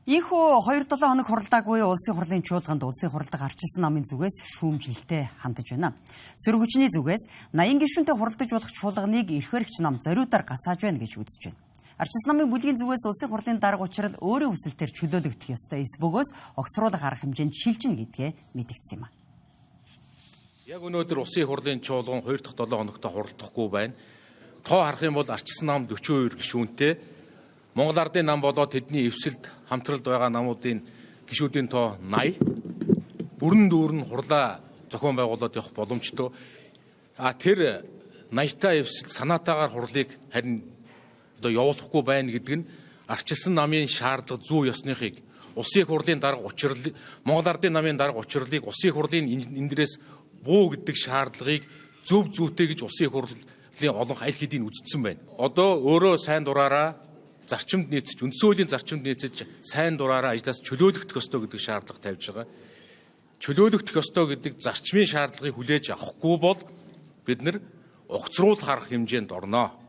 Ийхүү 2-7 хоног хуралдаагүй улсын хурлын чуулганд улсын хурлыг арчилсан намын зүгээс шүүмжилтэй хандаж байна. Сөрөг хүчний зүгээс 80 гишүүнтэй хуралдаж болох чуулганыг эрхвэрэгч нам зориудаар гацааж байна гэж үзэж байна. Арчилсан намын бүлгийн зүгээс улсын хурлын дарга учрал өөрийн хүсэлтээр чөлөөлөгдөх ёстой эс бөгөөс огцруулах арга хэмжээнд шилжинэ гэдгээ мэдгдсэн юм. Яг өнөөдөр улсын хурлын чуулган 2 дахь 7 хоногтой хуралдахгүй байна. Тоо харах юм бол арчилсан нам 42 гишүүнтэй. Монгол Ардын нам болоод тэдний эвсэлд хамтралд байгаа намуудын гишүүдийн тоо 80. Бүрэн дүүрэн хурлаа зохион байгуулалт явах боломжтой. Тэр 80-та эвсэлд санаатаагаар хурлыг харин явуулахгүй байна гэдэг нь арчилсан намын шаардлагатай зүй ёсныхыг улсын хурлын дарга учрлыг Монгол Ардын намын дарга учрлыг улсын хурлын эндээс буу гэдэг шаардлагыг зөв зүйтэй гэж улсын хурлын олон аль хэдийн үзсэн байна. Одоо өөрөө сайн дураараа зарчимд нийцэж, үндсөөлийн зарчимд нийцэж сайн дураараа ажлаас чөлөөлөгдөх ёстой гэдэг шаардлага тавьж байгаа. Чөлөөлөгдөх ёстой гэдэг зарчмын шаардлагыг хүлээж авахгүй бол бид нар огцруулах арга хэмжээнд орно.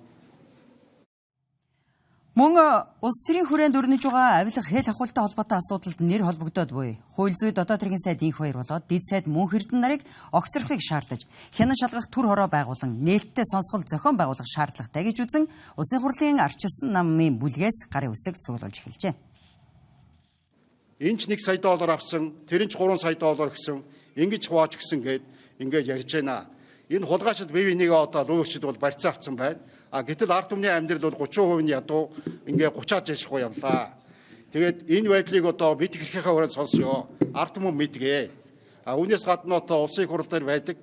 Мөн улс төрийн хүрээнд өрнөж байгаа авилга хэл ахуйтай холбоотой асуудалд нэр холбогдоод буй. Хууль зүйн дотоод хэргийн сайд инх баяр болоод дэд сайд мөнх эрдэнэ нарыг огцрохыг шаардаж, хянан шалгах төр хороо байгуулан нээлттэй сонсгол зохион байгуулах шаардлагатай гэж үзэн улсын хурлын арчилсан намын бүлгээс гарын үсэг цуглуулж эхэлжээ. Энд ч $1 сая авсан, тэр нь ч $3 сая гэсэн, ингэж хувааж гисэн гээд ингээд ярьж байна. Энэ хулгайчид бие бинийгээ одоо луурчид бол барьцаалцсан байна. Гэтэл ард түмний амьдрал бол 30% нь ядуу ингээ 30-аад жишгүй явлаа. Тэгээд энэ байдлыг одоо бид хэрхийнхээ хүрээнд сонсё. Ард түмэн мэдгээ. Үүнээс гадна одоо улсын хурал дээр байдаг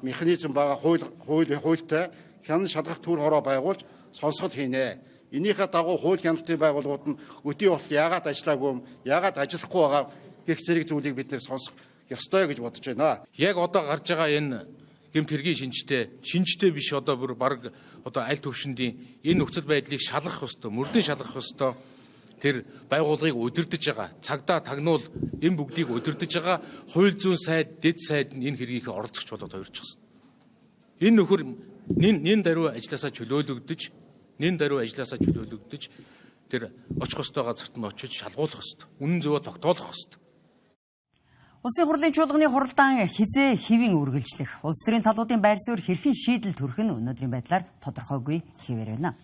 механизм байгаа хуультай хянан шалгах төр хороо байгуулж сонсгол хийнэ. Энийхээ дагуу хууль хяналтын байгууллагууд нь өдий бол яагаад ажиллаагүй юм, яагаад ажиллахгүй байгаа гэх зэрэг зүйлийг бид нэр сонсох ёстой гэж бодож байна. Яг одоо гарч байгаа энэ гэмт хэргийн шинжтэй биш одоо бүр баг одоо аль төвшөндийн энэ нөхцөл байдлыг шалгах ёстой, мөрдөн шалгах ёстой. Тэр байгууллагыг удирдах байгаа, цагдаа тагнуул энэ бүгдийг удирдах байгаа хууль зүйн сайд, дэд сайд нь энэ хэргийг оролцогч болоод хувирчихсан. Энэ нөхөр нэн даруй ажилласаа чөлөөлөгдөж, тэр очих ёстой газарт нь очиж шалгуулах ёстой. Үнэн зөвөө тогтоолох ёстой. Улсын хурлын чуулганы хуралдаан хизээ хэвийн үргэлжлэх, улс төрийн талуудын байр суурь хэрхэн шийдэл төрөх нь өнөөдрийн байдлаар тодорхойгүй хэвээр байна.